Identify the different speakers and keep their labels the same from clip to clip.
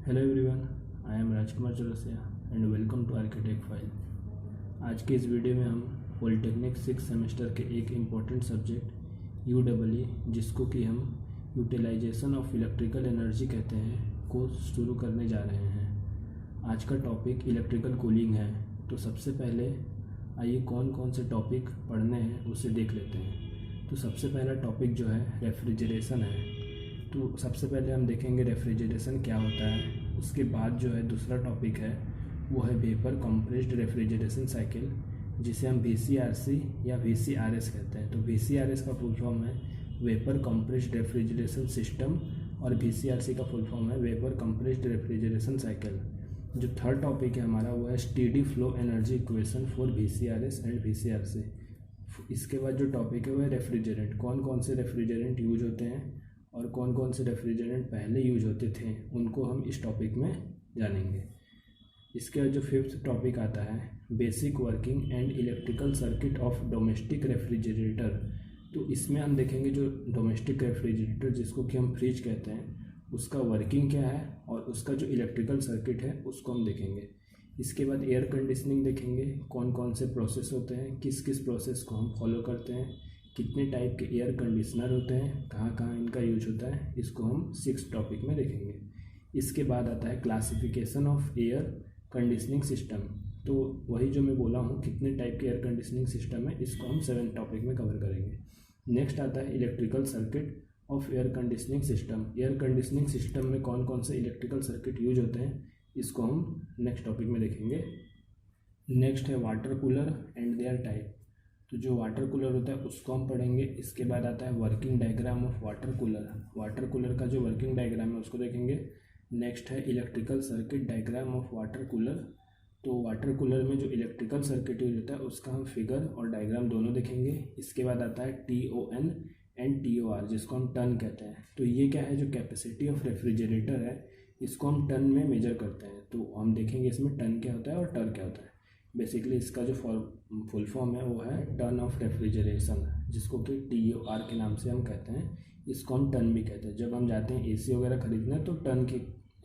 Speaker 1: Hello everyone, I am Rajkumar Chaurasia and welcome to architect file. आज के इस वीडियो में हम पॉलिटेक्निक 6 सेमेस्टर के एक इम्पॉर्टेंट सब्जेक्ट यूडब्ल्यू जिसको कि हम यूटिलाइजेशन ऑफ इलेक्ट्रिकल एनर्जी कहते हैं को शुरू करने जा रहे हैं। आज का टॉपिक इलेक्ट्रिकल कूलिंग है। तो सबसे पहले आइए कौन कौन से टॉपिक पढ़ने हैं उसे देख लेते हैं। तो सबसे पहला टॉपिक जो है रेफ्रिजरेशन है। तो सबसे पहले हम देखेंगे रेफ्रिजरेशन क्या होता है। उसके बाद जो है दूसरा टॉपिक है वो है वेपर कंप्रेस्ड रेफ्रिजरेशन साइकिल, जिसे हम VCRC या VCRS कहते हैं। तो VCRS का फुल फॉर्म है वेपर कंप्रेस्ड रेफ्रिजरेशन सिस्टम और VCRC का फुल फॉर्म है वेपर कंप्रेस्ड रेफ्रिजरेशन साइकिल। जो थर्ड टॉपिक है हमारा वो है steady flow energy equation for VCRS and VCRC। इसके बाद जो टॉपिक है वो है रेफ्रिजरेंट, कौन कौन से रेफ्रिजरेंट यूज होते हैं और कौन कौन से रेफ्रिजरेंट पहले यूज होते थे उनको हम इस टॉपिक में जानेंगे। इसके बाद जो फिफ्थ टॉपिक आता है basic working and electrical circuit of domestic refrigerator. तो इसमें हम देखेंगे जो डोमेस्टिक रेफ्रिजरेटर जिसको कि हम फ्रिज कहते हैं उसका वर्किंग क्या है और उसका जो इलेक्ट्रिकल सर्किट है उसको हम देखेंगे। इसके बाद एयर कंडीशनिंग देखेंगे, कौन कौन से प्रोसेस होते हैं, किस किस प्रोसेस को हम फॉलो करते हैं, कितने टाइप के एयर कंडीशनर होते हैं, कहाँ कहाँ इनका यूज होता है, इसको हम 6 टॉपिक में देखेंगे। इसके बाद आता है classification of air conditioning system. तो वही जो मैं बोला हूँ कितने टाइप के एयर कंडीशनिंग सिस्टम है इसको हम 7 टॉपिक में कवर करेंगे। नेक्स्ट आता है electrical circuit of air conditioning system. Air conditioning system में कौन कौन से इलेक्ट्रिकल सर्किट यूज होते हैं इसको हम नेक्स्ट टॉपिक में देखेंगे। नेक्स्ट है water cooler and their type. तो जो वाटर कूलर होता है उसको हम पढ़ेंगे। इसके बाद आता है working diagram of water cooler. Water cooler का जो वर्किंग डायग्राम है उसको देखेंगे। नेक्स्ट है electrical circuit diagram of water cooler. तो वाटर कूलर में जो इलेक्ट्रिकल सर्किट यूज होता है उसका हम फिगर और डायग्राम दोनों देखेंगे। इसके बाद आता है TON एंड TOR जिसको हम टन कहते हैं। तो ये क्या है, जो कैपेसिटी ऑफ रेफ्रिजरेटर है इसको हम टन में मेजर करते हैं। तो हम देखेंगे इसमें टन क्या होता है और टर क्या होता है। बेसिकली इसका जो फुल फॉर्म है वो है टन ऑफ रेफ्रिजरेशन, जिसको कि TOR के नाम से हम कहते हैं। इसको हम टन भी कहते हैं। जब हम जाते हैं AC वगैरह खरीदने तो टन के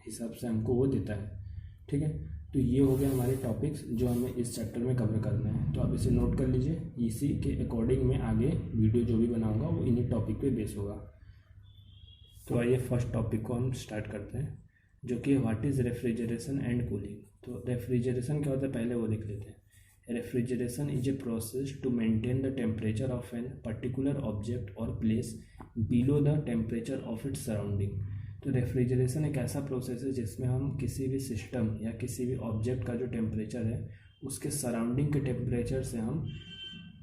Speaker 1: हिसाब से हमको वो देता है। ठीक है, तो ये हो गया हमारे टॉपिक्स जो हमें इस चैप्टर में कवर करना है। तो आप इसे नोट कर लीजिए। इसी के अकॉर्डिंग में आगे वीडियो जो भी बनाऊँगा वो इन्हीं टॉपिक पे बेस होगा। तो आइए फर्स्ट टॉपिक को हम स्टार्ट करते हैं, जो कि what is refrigeration and cooling. तो रेफ्रिजरेशन क्या होता है पहले वो देख लेते हैं। Refrigeration is a process to maintain the temperature of an particular object और place below the temperature of its surrounding. तो रेफ्रिजरेशन एक ऐसा प्रोसेस है जिसमें हम किसी भी सिस्टम या किसी भी ऑब्जेक्ट का जो टेम्परेचर है उसके सराउंडिंग के टेम्परेचर से हम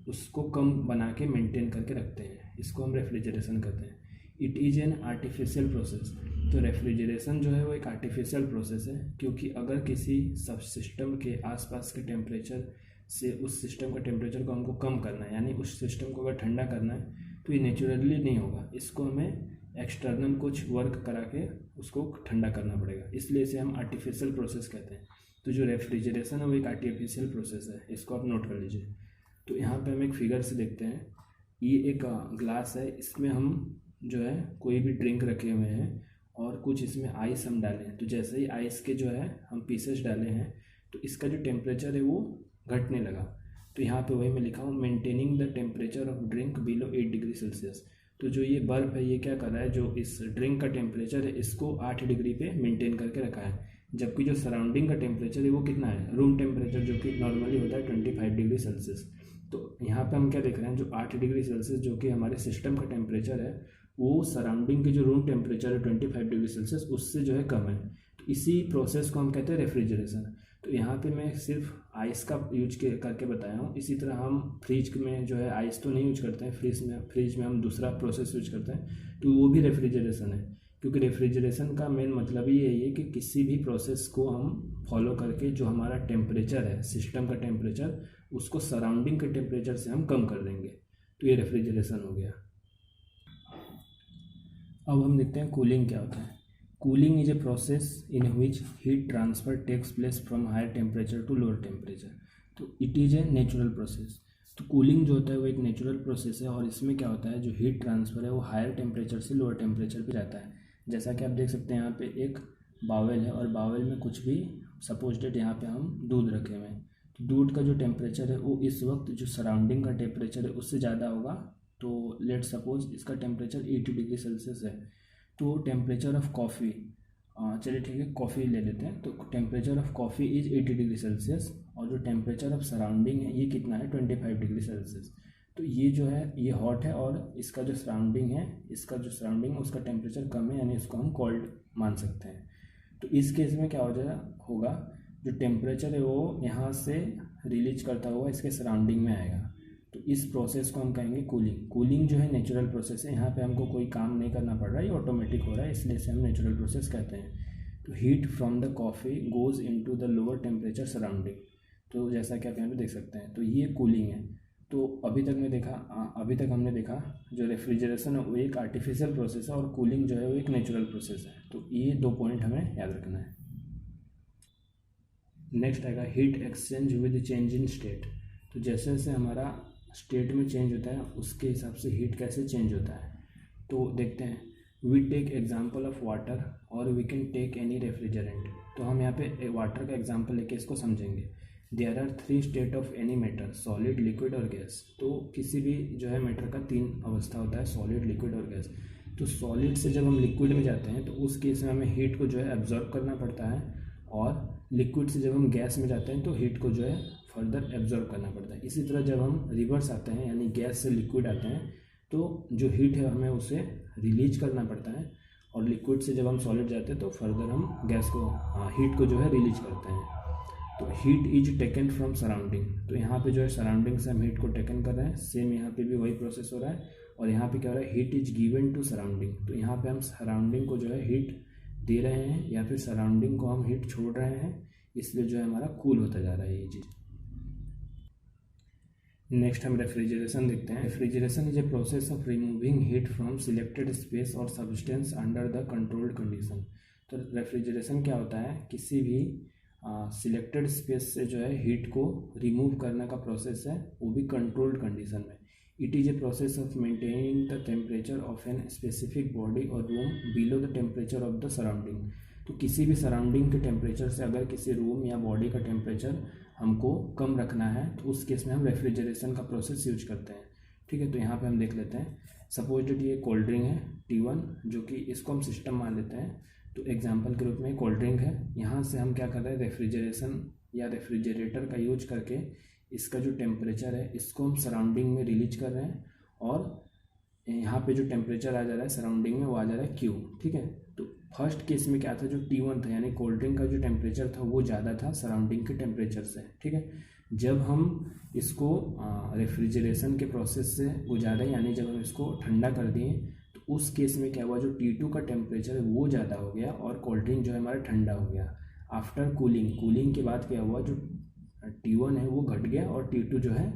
Speaker 1: उसको कम बना के मेंटेन करके रखते हैं। इसको हम रेफ्रिजरेशन कहते हैं। It is an artificial process. तो रेफ्रिजरेशन जो है वो एक आर्टिफिशियल प्रोसेस है, क्योंकि अगर किसी सब सिस्टम के आसपास के टेम्परेचर से उस सिस्टम का टेम्परेचर को हमको कम करना है, यानी उस सिस्टम को अगर ठंडा करना है तो ये नेचुरली नहीं होगा। इसको हमें एक्सटर्नल कुछ वर्क करा के उसको ठंडा करना पड़ेगा, इसलिए इसे हम आर्टिफिशियल प्रोसेस कहते हैं। तो जो रेफ्रिजरेशन है वो एक आर्टिफिशियल प्रोसेस है, इसको आप नोट कर लीजिए। तो यहाँ पर हम एक फिगर से देखते हैं। ये एक ग्लास है, इसमें हम जो है कोई भी ड्रिंक रखे हुए हैं और कुछ इसमें आइस हम डालें। तो जैसे ही आइस के जो है हम पीसेस डाले हैं तो इसका जो टेम्परेचर है वो घटने लगा। तो यहाँ पे वही मैं लिखा हूँ maintaining the temperature of drink below 8 degree Celsius. तो जो ये बर्फ़ है ये क्या कर रहा है, जो इस ड्रिंक का टेम्परेचर है इसको 8 डिग्री पे मेंटेन करके रखा है, जबकि जो सराउंडिंग का टेम्परेचर है वो कितना है, रूम टेम्परेचर, जो कि नॉर्मली होता है 25 डिग्री सेल्सियस। तो यहाँ पे हम क्या देख रहे हैं, जो 8 डिग्री सेल्सियस जो कि हमारे सिस्टम का टेम्परेचर है वो सराउंडिंग के जो रूम टेम्परेचर है 25 डिग्री सेल्सियस उससे जो है कम है। तो इसी प्रोसेस को हम कहते हैं रेफ्रिजरेशन। तो यहाँ पे मैं सिर्फ आइस का यूज करके बताया हूँ। इसी तरह हम फ्रिज में जो है आइस तो नहीं यूज करते हैं, फ्रिज में हम दूसरा प्रोसेस यूज करते हैं, तो वो भी रेफ्रिजरेशन है। क्योंकि रेफ्रिजरेशन का मेन मतलब ही यही है कि किसी भी प्रोसेस को हम फॉलो करके जो हमारा टेम्परेचर है सिस्टम का टेम्परेचर उसको सराउंडिंग के टेम्परेचर से हम कम कर देंगे। तो ये रेफ्रिजरेशन हो गया। अब हम देखते हैं कूलिंग क्या होता है। Cooling is a process in which heat transfer takes place from higher temperature to lower temperature. तो it is a natural process. तो कूलिंग जो होता है वो एक नेचुरल प्रोसेस है और इसमें क्या होता है, जो हीट ट्रांसफ़र है वो हायर टेम्परेचर से लोअर टेम्परेचर पे जाता है। जैसा कि आप देख सकते हैं यहाँ पे एक बावल है और बावल में कुछ भी सपोज डेट यहाँ पे हम दूध रखे हुए हैं, तो दूध का जो टेम्परेचर है वो इस वक्त जो सराउंडिंग का टेम्परेचर है उससे ज़्यादा होगा। तो लेट सपोज इसका टेम्परेचर 80 डिग्री सेल्सियस है। तो टेम्परेचर ऑफ कॉफ़ी, चलिए ठीक है कॉफ़ी ले लेते हैं। तो temperature of coffee is 80 degree Celsius और जो टेम्परेचर ऑफ सराउंडिंग है ये कितना है 25 डिग्री सेल्सियस। तो ये जो है ये हॉट है और इसका जो सराउंडिंग है उसका टेम्परेचर कम है, यानी इसको हम कोल्ड मान सकते हैं। तो इस केस में क्या होगा, जो टेम्परेचर है वो यहाँ से रिलीज करता हुआ इसके सराउंडिंग में आएगा। तो इस प्रोसेस को हम कहेंगे कूलिंग। कूलिंग जो है नेचुरल प्रोसेस है, यहाँ पे हमको कोई काम नहीं करना पड़ रहा है, ये ऑटोमेटिक हो रहा है, इसलिए इसे हम नेचुरल प्रोसेस कहते हैं। तो heat from the coffee goes into the lower temperature surrounding. तो जैसा कि आप यहाँ पे देख सकते हैं, तो ये कूलिंग है। तो अभी तक हमने देखा जो रेफ्रिजरेशन है वो एक आर्टिफिशियल प्रोसेस है और कूलिंग जो है वो एक नेचुरल प्रोसेस है। तो ये 2 पॉइंट हमें याद रखना है। नेक्स्ट आएगा heat exchange with change in state. तो जैसे जैसे हमारा स्टेट में चेंज होता है उसके हिसाब से हीट कैसे चेंज होता है। तो देखते हैं, we take example of water और we can take any refrigerant. तो हम यहाँ पे वाटर का एग्जाम्पल लेके इसको समझेंगे। There are 3 state of any matter, solid, liquid और गैस। तो किसी भी जो है मैटर का 3 अवस्था होता है, सॉलिड, लिक्विड और गैस। तो सॉलिड से जब हम लिक्विड में जाते हैं तो उस केस में हमें हीट को जो है एब्जॉर्ब करना पड़ता है, और लिक्विड से जब हम गैस में जाते हैं तो हीट को जो है फर्दर एब्जॉर्ब करना पड़ता है। इसी तरह जब हम रिवर्स आते हैं यानी गैस से लिक्विड आते हैं तो जो हीट है हमें उसे रिलीज करना पड़ता है, और लिक्विड से जब हम सॉलिड जाते हैं तो फर्दर हम गैस को हीट को जो है रिलीज करते हैं। तो heat is taken from surrounding. तो यहाँ पे जो है सराउंडिंग से हम हीट को टेकन कर रहे हैं, सेम यहाँ पे भी वही प्रोसेस हो रहा है। और यहाँ पे क्या हो रहा है, heat is given to surrounding. तो यहाँ पे हम सराउंडिंग को जो है हीट दे रहे हैं या फिर सराउंडिंग को हम हीट छोड़ रहे हैं, इसलिए जो है हमारा कूल होता जा रहा है ये चीज़। नेक्स्ट हम रेफ्रिजरेशन देखते हैं। Refrigeration is a process of removing heat from selected space और substance under the controlled condition. तो रेफ्रिजरेशन क्या होता है, किसी भी सिलेक्टेड स्पेस से जो है हीट को रिमूव करने का प्रोसेस है, वो भी कंट्रोल्ड कंडीशन में। It is a process of maintaining the temperature of an specific body और room below the temperature of the surrounding. तो किसी भी सराउंडिंग के टेम्परेचर से अगर किसी रूम या बॉडी का टेम्परेचर हमको कम रखना है तो उस केस में हम रेफ्रिजरेशन का प्रोसेस यूज करते हैं। ठीक है, तो यहाँ पे हम देख लेते हैं। सपोज डेट ये कोल्ड ड्रिंक है T1, जो कि इसको हम सिस्टम मान लेते हैं। तो एग्जांपल के रूप में कोल्ड ड्रिंक है, यहाँ से हम क्या कर रहे हैं, रेफ्रिजरेशन या रेफ्रिजरेटर का यूज करके इसका जो टेम्परेचर है इसको हम सराउंडिंग में रिलीज कर रहे हैं, और यहाँ पे जो टेम्परेचर आ जा रहा है सराउंडिंग में वो आ जा रहा है Q। ठीक है, तो फर्स्ट केस में क्या था, जो T1 था यानी कोल्ड ड्रिंक का जो टेम्परेचर था वो ज़्यादा था सराउंडिंग के टेम्परेचर से। ठीक है, जब हम इसको रेफ्रिजरेशन के प्रोसेस से गुजारे यानी जब हम इसको ठंडा कर दिए तो उस केस में क्या हुआ, जो T2 का टेम्परेचर है वो ज़्यादा हो गया और कोल्ड ड्रिंक जो है हमारा ठंडा हो गया। आफ्टर कूलिंग के बाद क्या हुआ, जो T1 है वो घट गया और T2 जो है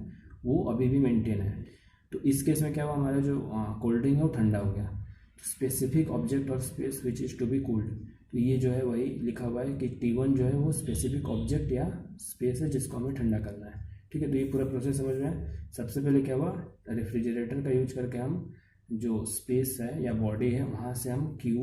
Speaker 1: वो अभी भी मेंटेन है। तो इस केस में क्या हुआ, हमारा जो कोल्ड ड्रिंक है वो ठंडा हो गया। स्पेसिफिक ऑब्जेक्ट और space which is to be cooled. तो ये जो है वही लिखा हुआ है कि T1 जो है वो स्पेसिफिक ऑब्जेक्ट या स्पेस है जिसको हमें ठंडा करना है। ठीक है, तो ये पूरा प्रोसेस समझ में है। सबसे पहले क्या हुआ, रेफ्रिजरेटर का यूज करके हम जो स्पेस है या बॉडी है वहाँ से हम Q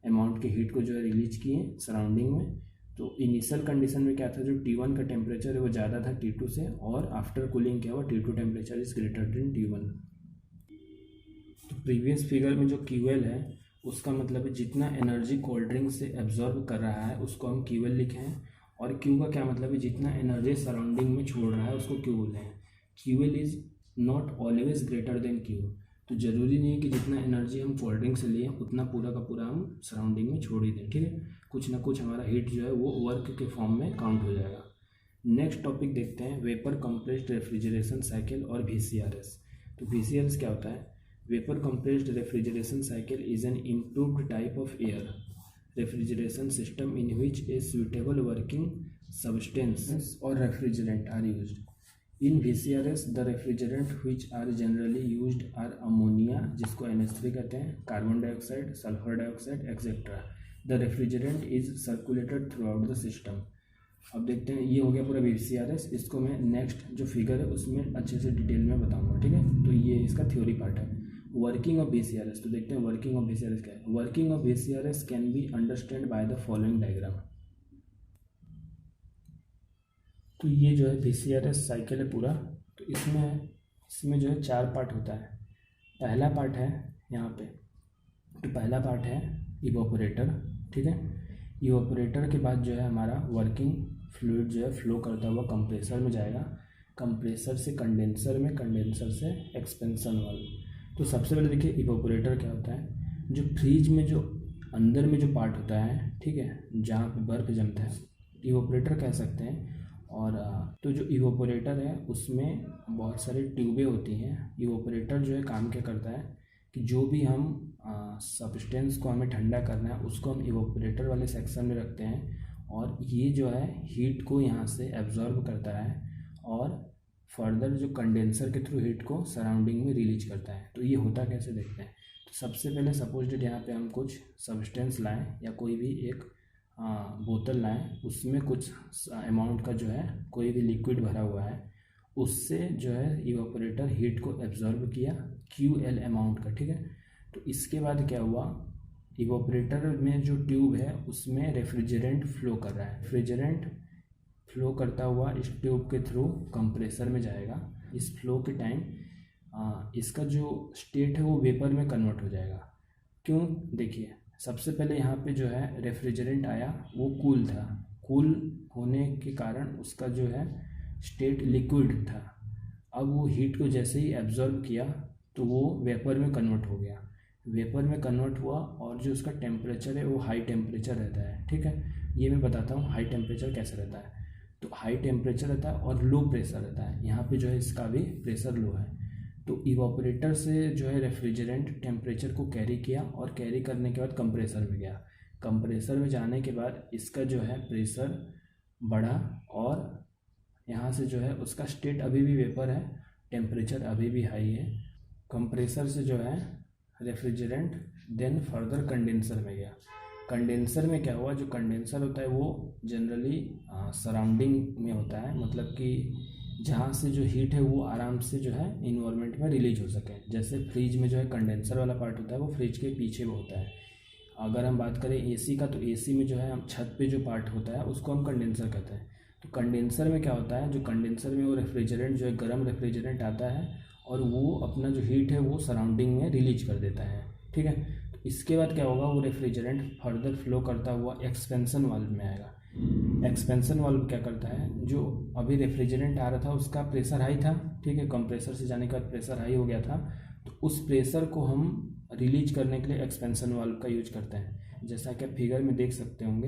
Speaker 1: अमाउंट की हीट को जो है रिलीज किए सराउंडिंग में। तो इनिशियल कंडीशन में क्या था, जो T1 का टेम्परेचर है वो ज़्यादा था T2 से, और आफ्टर कूलिंग क्या हुआ, T2 temperature is greater than T1। तो प्रीवियस फिगर में जो QL है उसका मतलब है जितना एनर्जी कोल्ड ड्रिंक से एब्जॉर्ब कर रहा है उसको हम QL लिखे हैं, और Q का क्या मतलब है, जितना एनर्जी सराउंडिंग में छोड़ रहा है उसको Q बोले हैं। QL is not always greater than Q। तो ज़रूरी नहीं है कि जितना एनर्जी हम कोल्ड ड्रिंक से लिए उतना पूरा का पूरा हम सराउंडिंग में छोड़ ही दें। ठीक है, कुछ ना कुछ हमारा हीट जो है वो वर्क के फॉर्म में काउंट हो जाएगा। नेक्स्ट टॉपिक देखते हैं, वेपर कंप्रेस्ड रेफ्रिजरेशन साइकिल और VCRS। तो VCRS क्या होता है, vapour compressed refrigeration cycle is an improved type of air refrigeration system in which a suitable working substance और refrigerant are used. In VCRS the refrigerant which are generally used are ammonia, जिसको NH3 कहते हैं, carbon dioxide, sulphur dioxide etcetera. The refrigerant is circulated throughout the system. अब देखते हैं, ये हो गया पूरा VCRS। इसको मैं नेक्स्ट जो फिगर है उसमें अच्छे से डिटेल में बताऊंगा। ठीक है, तो ये इसका थ्योरी पार्ट है। वर्किंग ऑफ VCRS, तो देखते हैं वर्किंग ऑफ VCRS क्या है। Working of VCRS can be understand by the following diagram. तो ये जो है VCRS साइकिल है पूरा। तो इसमें जो है 4 पार्ट होता है। पहला पार्ट है यहाँ पे, तो पहला पार्ट है इवोपरेटर, ठीक है। इवोपरेटर के बाद जो है हमारा वर्किंग फ्लूइड जो है फ्लो करता हुआ कंप्रेसर में जाएगा, कंप्रेसर से कंडेंसर में, कंडेंसर से एक्सपेंशन वाल्व। तो सबसे पहले देखिए इवोपरेटर क्या होता है। जो फ्रीज में जो अंदर में जो पार्ट होता है, ठीक है, जहाँ पे बर्फ़ जमता है, इवोपरेटर कह सकते हैं। और तो जो इवोपरेटर है उसमें बहुत सारी ट्यूबें होती हैं। इवोपरेटर जो है काम क्या करता है कि जो भी हम सब्सटेंस को हमें ठंडा करना है उसको हम इवोपरेटर वाले सेक्शन में रखते हैं, और ये जो है हीट को यहाँ से एब्जॉर्ब करता है और फर्दर जो कंडेंसर के थ्रू हीट को सराउंडिंग में रिलीज करता है। तो ये होता कैसे देखते हैं। तो सबसे पहले सपोज डेट यहाँ पे हम कुछ सब्सटेंस लाएं या कोई भी एक बोतल लाएं, उसमें कुछ अमाउंट का जो है कोई भी लिक्विड भरा हुआ है, उससे जो है इवापोरेटर हीट को एब्जॉर्ब किया QL अमाउंट का, ठीक है। तो इसके बाद क्या हुआ, इवापोरेटर में जो ट्यूब है उसमें रेफ्रिजरेंट फ्लो कर रहा है। रेफ्रिजरेंट फ्लो करता हुआ इस ट्यूब के थ्रू कंप्रेसर में जाएगा। इस फ्लो के टाइम इसका जो स्टेट है वो वेपर में कन्वर्ट हो जाएगा। क्यों, देखिए सबसे पहले यहाँ पे जो है रेफ्रिजरेंट आया, वो कूल था, कूल होने के कारण उसका जो है स्टेट लिक्विड था। अब वो हीट को जैसे ही एब्जॉर्ब किया तो वो वेपर में कन्वर्ट हो गया। वेपर में कन्वर्ट हुआ और जो उसका टेम्परेचर है वो हाई टेम्परेचर रहता है, ठीक है। ये मैं बताता हूँ हाई टेम्परेचर कैसे रहता है। तो हाई टेम्परेचर रहता है और लो प्रेशर रहता है। यहाँ पे जो है इसका भी प्रेशर लो है। तो इवापोरेटर से जो है रेफ्रिजरेंट टेम्परेचर को कैरी किया और कैरी करने के बाद कंप्रेसर में गया। कंप्रेसर में जाने के बाद इसका जो है प्रेशर बढ़ा और यहाँ से जो है उसका स्टेट अभी भी वेपर है, टेम्परेचर अभी भी हाई है। कंप्रेसर से जो है रेफ्रिजरेंट देन फर्दर कंडेंसर में गया। कंडेंसर में क्या हुआ, जो कंडेंसर होता है वो जनरली सराउंडिंग में होता है, मतलब कि जहाँ से जो हीट है वो आराम से जो है इन्वायरमेंट में रिलीज हो सके। जैसे फ्रिज में जो है कंडेंसर वाला पार्ट होता है वो फ्रिज के पीछे वो होता है। अगर हम बात करें एसी का, तो एसी में जो है हम छत पे जो पार्ट होता है उसको हम कंडेंसर कहते हैं। तो कंडेंसर में क्या होता है, जो कंडेंसर में वो रेफ्रिजरेंट जो है गर्म रेफ्रिजरेंट आता है और वो अपना जो हीट है वो सराउंडिंग में रिलीज कर देता है, ठीक है। तो इसके बाद क्या होगा, वो रेफ्रिजरेंट फर्दर फ्लो करता हुआ एक्सपेंशन वाल्व में आएगा। एक्सपेंशन वाल्व क्या करता है, जो अभी रेफ्रिजरेंट आ रहा था उसका प्रेशर हाई था, ठीक है, कंप्रेसर से जाने के बाद प्रेशर हाई हो गया था, तो उस प्रेशर को हम रिलीज करने के लिए एक्सपेंशन वाल्व का यूज करते हैं। जैसा कि आप फिगर में देख सकते होंगे।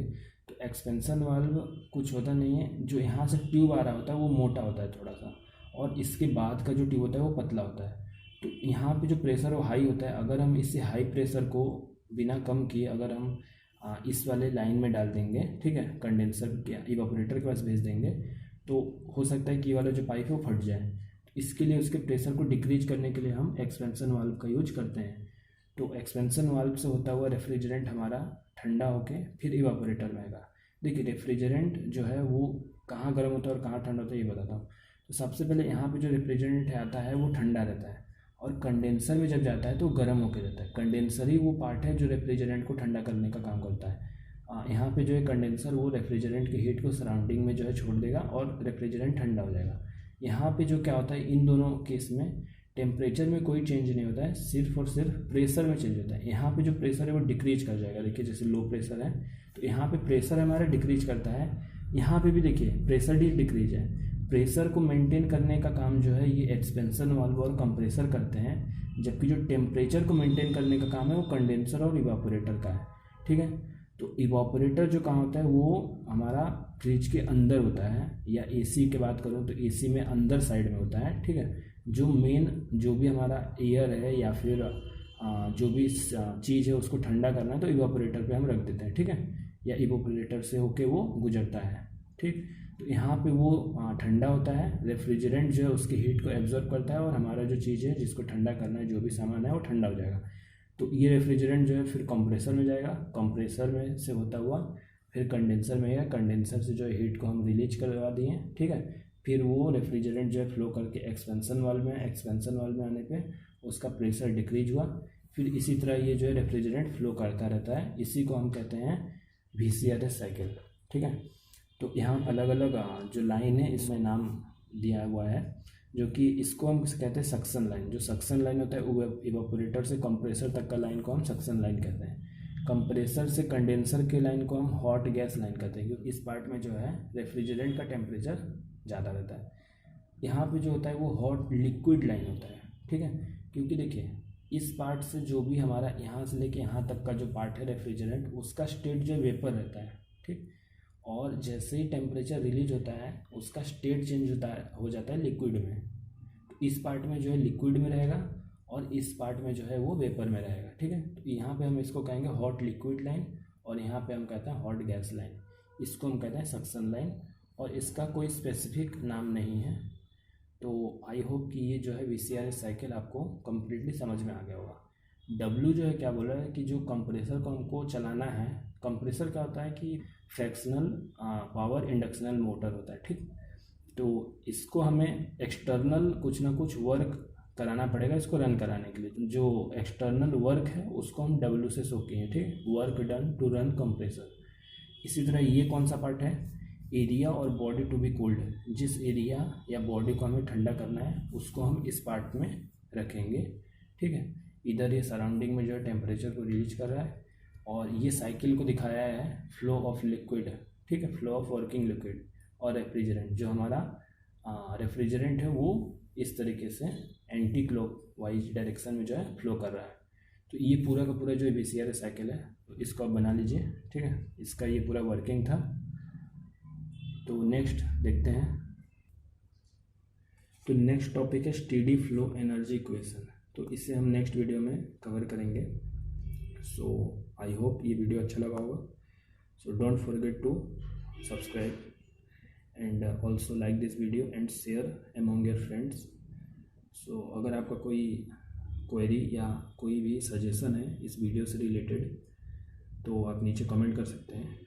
Speaker 1: तो एक्सपेंशन वाल्व कुछ होता नहीं है, जो यहाँ से ट्यूब आ रहा होता है वो मोटा होता है थोड़ा सा, और इसके बाद का जो ट्यूब होता है वो पतला होता है। तो यहाँ पे जो प्रेशर वो हाई होता है, अगर हम इससे हाई प्रेशर को बिना कम किए अगर हम इस वाले लाइन में डाल देंगे, ठीक है, कंडेंसर के इवापोरेटर के पास भेज देंगे, तो हो सकता है कि ये वाला जो पाइप है वो फट जाए। तो इसके लिए उसके प्रेशर को डिक्रीज करने के लिए हम एक्सपेंशन वाल्व का यूज करते हैं। तो एक्सपेंशन वाल्व से होता हुआ रेफ्रिजरेंट हमारा ठंडा होके फिर इवापोरेटर में आएगा। देखिए रेफ्रिजरेंट जो है वो कहाँ गर्म होता है और कहाँ ठंडा होता है ये बताता हूँ। तो सबसे पहले यहाँ पे जो रेफ्रिजरेंट आता है वो ठंडा रहता है, और कंडेंसर में जब जाता है तो गर्म होकर जाता है। कंडेंसर ही वो पार्ट है जो रेफ्रिजरेंट को ठंडा करने का काम करता है। यहाँ पे जो है कंडेंसर वो रेफ्रिजरेंट की हीट को सराउंडिंग में जो है छोड़ देगा और रेफ्रिजरेंट ठंडा हो जाएगा। यहाँ पे जो क्या होता है, इन दोनों केस में टेम्परेचर में कोई चेंज नहीं होता है, सिर्फ और सिर्फ प्रेशर में चेंज होता है। यहाँ पे जो प्रेशर है वो डिक्रीज कर जाएगा। देखिए जैसे लो प्रेशर है तो यहाँ पे प्रेशर हमारा डिक्रीज करता है, यहाँ पे भी देखिए प्रेशर ही डिक्रीज है। प्रेशर को मेंटेन करने का काम जो है ये एक्सपेंशन वाल्व और कंप्रेसर करते हैं, जबकि जो टेम्परेचर को मेंटेन करने का काम है वो कंडेंसर और इवापोरेटर का है, ठीक है। तो इवापोरेटर जो काम होता है वो हमारा फ्रिज के अंदर होता है, या एसी की बात करूँ तो एसी में अंदर साइड में होता है, ठीक है। जो मेन जो भी हमारा एयर है या फिर जो भी चीज़ है उसको ठंडा करना है तो इवापोरेटर पे हम रख देते हैं, ठीक है, या इवापोरेटर से होके वो गुजरता है, ठीक। तो यहाँ पे वो ठंडा होता है, रेफ्रिजरेंट जो है उसकी हीट को एब्जॉर्ब करता है और हमारा जो चीज़ है जिसको ठंडा करना है, जो भी सामान है वो ठंडा हो जाएगा। तो ये रेफ्रिजरेंट जो है फिर कंप्रेसर में जाएगा, कंप्रेसर में से होता हुआ फिर कंडेंसर में आएगा, कंडेंसर से जो है हीट को हम रिलीज करवा दिए, ठीक है। फिर वो रेफ्रिजरेंट जो है फ्लो करके एक्सपेंशन वाल्व में, एक्सपेंशन वाल्व में आने पे उसका प्रेशर डिक्रीज हुआ, फिर इसी तरह ये जो है रेफ्रिजरेंट फ्लो करता रहता है। इसी को हम कहते हैं VCRS साइकिल, ठीक है। तो यहाँ अलग अलग जो लाइन है इसमें नाम दिया हुआ है, जो कि इसको हम कहते हैं सक्शन लाइन। जो सक्शन लाइन होता है इवापोरेटर से कंप्रेसर तक का लाइन को हम सक्शन लाइन कहते हैं। कंप्रेसर से कंडेंसर के लाइन को हम हॉट गैस लाइन कहते हैं, क्योंकि इस पार्ट में जो है रेफ्रिजरेंट का टेम्परेचर ज़्यादा रहता है। यहाँ पे जो होता है वो हॉट लिक्विड लाइन होता है, ठीक है। क्योंकि देखिए इस पार्ट से जो भी हमारा यहाँ से लेके यहाँ तक का जो पार्ट है रेफ्रिजरेंट, उसका स्टेट जो वेपर रहता है, ठीक। और जैसे ही टेम्परेचर रिलीज होता है उसका स्टेट चेंज हो जाता है लिक्विड में। तो इस पार्ट में जो है लिक्विड में रहेगा और इस पार्ट में जो है वो वेपर में रहेगा, ठीक है। तो यहाँ पे हम इसको कहेंगे हॉट लिक्विड लाइन और यहाँ पे हम कहते हैं हॉट गैस लाइन। इसको हम कहते हैं सक्शन लाइन और इसका कोई स्पेसिफिक नाम नहीं है। तो आई होप कि ये जो है VCRS साइकिल आपको कम्प्लीटली समझ में आ गया होगा। W जो है क्या बोल रहा है कि जो कंप्रेसर को हमको चलाना है, कंप्रेसर क्या होता है कि फ्रैक्शनल पावर इंडक्शनल मोटर होता है, ठीक। तो इसको हमें एक्सटर्नल कुछ ना कुछ वर्क कराना पड़ेगा इसको रन कराने के लिए। जो एक्सटर्नल वर्क है उसको हम W से शो किए हैं, ठीक। Work done to run compressor. इसी तरह ये कौन सा पार्ट है, एरिया और बॉडी टू बी कोल्ड। जिस एरिया या बॉडी को हमें ठंडा करना है उसको हम इस पार्ट में रखेंगे, ठीक है। इधर ये सराउंडिंग में जो है टेम्परेचर को रिलीज कर रहा है और ये साइकिल को दिखाया है फ्लो ऑफ लिक्विड, ठीक है, फ्लो ऑफ वर्किंग लिक्विड। और रेफ्रिजरेंट जो हमारा रेफ्रिजरेंट है वो इस तरीके से एंटी क्लॉकवाइज डायरेक्शन में जो है फ्लो कर रहा है। तो ये पूरा का पूरा जो है VCRS साइकिल है, तो इसको आप बना लीजिए, ठीक है। इसका ये पूरा वर्किंग था। तो नेक्स्ट देखते हैं। तो नेक्स्ट टॉपिक है स्टेडी फ्लो एनर्जी इक्वेशन। तो इसे हम नेक्स्ट वीडियो में कवर करेंगे। सो आई होप ये वीडियो अच्छा लगा होगा। So don't forget to subscribe and also like this video and share among your friends. So अगर आपका कोई क्वेरी या कोई भी सजेशन है इस वीडियो से रिलेटेड तो आप नीचे कमेंट कर सकते हैं।